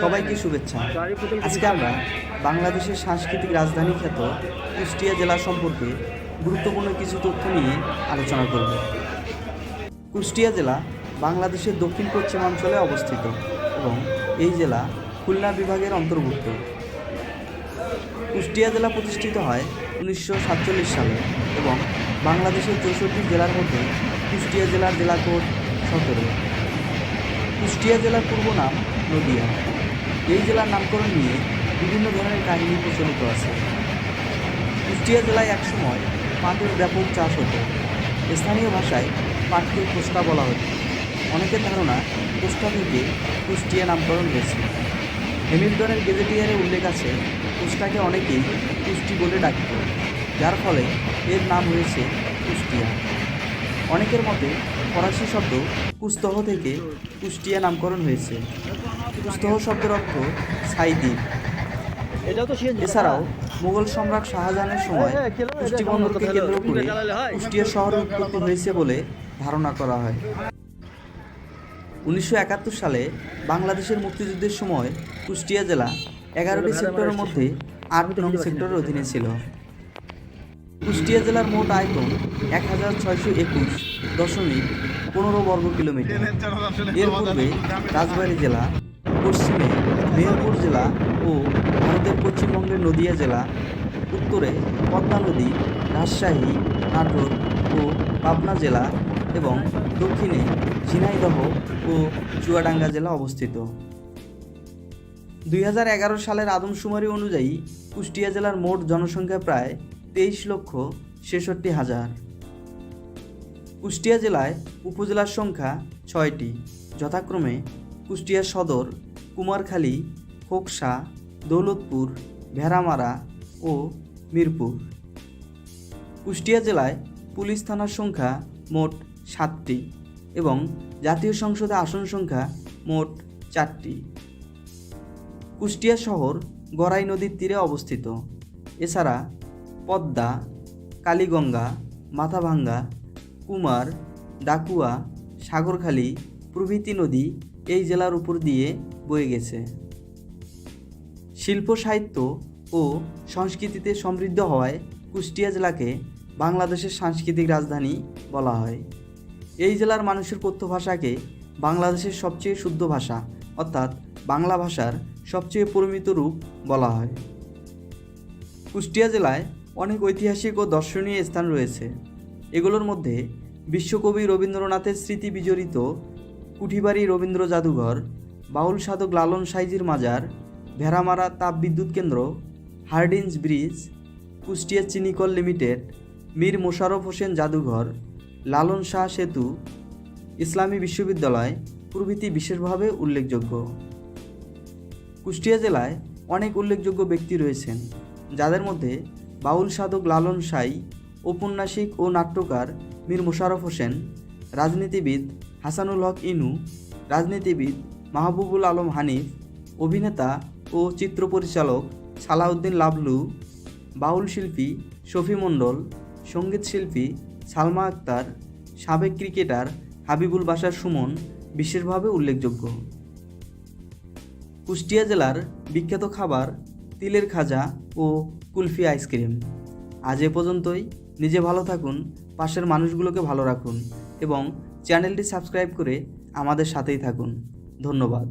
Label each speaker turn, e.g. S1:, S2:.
S1: সবাইকে শুভেচ্ছা। আজকে আমরা বাংলাদেশের সাংস্কৃতিক রাজধানী খ্যাত কুষ্টিয়া জেলা সম্পর্কে গুরুত্বপূর্ণ কিছু তথ্য নিয়ে আলোচনা করব। কুষ্টিয়া জেলা বাংলাদেশের দক্ষিণ পশ্চিমাঞ্চলে অবস্থিত এবং এই জেলা খুলনা বিভাগের অন্তর্ভুক্ত। কুষ্টিয়া জেলা প্রতিষ্ঠিত হয় 1947 সালে এবং বাংলাদেশের 64 জেলার মধ্যে কুষ্টিয়া জেলার জেলা কোড 17। কুষ্টিয়া জেলার পূর্ব নাম নদিয়া। এই জেলার নামকরণ নিয়ে বিভিন্ন ধরনের কাহিনী প্রচলিত আছে। কুষ্টিয়া জেলায় একসময় পাটের ব্যাপক চাষ হতো। স্থানীয় ভাষায় পাটকে কোষ্টা বলা হতো। অনেকের ধারণা কোষ্টা থেকে কুষ্টিয়া নামকরণ হয়েছে। হ্যামিল্টনের গেজেটিয়ারে উল্লেখ আছে কোষ্টাকে অনেকেই কুষ্টি বলে ডাকত, যার ফলে এর নাম হয়েছে কুষ্টিয়া। অনেকের মতে ফরাসি শব্দ কুস্তহ থেকে কুষ্টিয়া নামকরণ হয়েছে। কুস্তহ শব্দের অর্থ ছাই দ্বীপ। এছাড়াও মুঘল সম্রাট শাহজাহানের সময় কুষ্টি বন্দরকে কেন্দ্র করে কুষ্টিয়া শহরের উৎপত্তি হয়েছে বলে ধারণা করা হয়। 1971 সালে বাংলাদেশের মুক্তিযুদ্ধের সময় কুষ্টিয়া জেলা 11টি সেক্টরের মধ্যে 8 নং সেক্টরের অধীনে ছিল। কুষ্টিয়া জেলার মোট আয়তন 1621.15 বর্গ কিলোমিটার। এর পূর্বে রাজবাড়ী জেলা, পশ্চিমে মেহেরপুর জেলা ও ভারতের পশ্চিমবঙ্গের নদিয়া জেলা, উত্তরে পদ্মা নদী, রাজশাহী, নাটোর ও পাবনা জেলা এবং দক্ষিণে ঝিনাইদহ ও চুয়াডাঙ্গা জেলা অবস্থিত। 2011 সালের আদমশুমারি অনুযায়ী কুষ্টিয়া জেলার মোট জনসংখ্যা প্রায় 23,66,000। কুষ্টিয়া জেলায় উপজেলার সংখ্যা 6টি, যথাক্রমে কুষ্টিয়া সদর, কুমারখালী, খোকসা, দৌলতপুর, ভেড়ামারা ও মিরপুর। কুষ্টিয়া জেলায় পুলিশ থানার সংখ্যা মোট 7টি এবং জাতীয় সংসদে আসন সংখ্যা মোট 4টি। কুষ্টিয়া শহর গড়াই নদীর তীরে অবস্থিত। এছাড়া পদ্মা, কালীগঙ্গা, মাথাভাঙ্গা, কুমার, ডাকুয়া, সাগরখালী প্রভৃতি নদী এই জেলার উপর দিয়ে বয়ে গেছে। শিল্প, সাহিত্য ও সংস্কৃতিতে সমৃদ্ধ হওয়ায় কুষ্টিয়া জেলাকে বাংলাদেশের সাংস্কৃতিক রাজধানী বলা হয়। এই জেলার মানুষের কথ্য ভাষাকে বাংলাদেশের সবচেয়ে শুদ্ধ ভাষা অর্থাৎ বাংলা ভাষার সবচেয়ে পরিমিত রূপ বলা হয়। কুষ্টিয়া জেলায় অনেক ঐতিহাসিক ও দর্শনীয় স্থান রয়েছে। এগুলোর মধ্যে বিশ্বকবি রবীন্দ্রনাথের স্মৃতি বিজড়িত কুঠিবাড়ি রবীন্দ্র জাদুঘর, বাউল সাধক লালন সাইজির মাজার, ভেড়ামারা তাপবিদ্যুৎ কেন্দ্র, হার্ডিঞ্জ ব্রিজ, কুষ্টিয়া চিনিকল লিমিটেড, মীর মোশাররফ হোসেন জাদুঘর, লালন শাহ সেতু, ইসলামী বিশ্ববিদ্যালয় প্রভৃতি বিশেষভাবে উল্লেখযোগ্য। কুষ্টিয়া জেলায় অনেক উল্লেখযোগ্য ব্যক্তি রয়েছেন, যাদের মধ্যে বাউল সাধক লালন সাই, ঔপন্যাসিক ও নাট্যকার মীর মোশাররফ হোসেন, রাজনীতিবিদ হাসানুল হক ইনু, রাজনীতিবিদ মাহবুবুল আলম হানিফ, অভিনেতা ও চিত্র পরিচালক সালাউদ্দিন লাবলু, বাউল শিল্পী শফি মণ্ডল, সঙ্গীত শিল্পী সালমা আক্তার, সাবেক ক্রিকেটার হাবিবুল বাশার সুমন বিশেষভাবে উল্লেখযোগ্য। কুষ্টিয়া জেলার বিখ্যাত খাবার তিলের খাজা ও কুলফি আইসক্রিম। আজ এ পর্যন্তই। নিজে ভালো থাকুন, পাশের মানুষগুলোকে ভালো রাখুন এবং চ্যানেলটি সাবস্ক্রাইব করে আমাদের সাথেই থাকুন। ধন্যবাদ।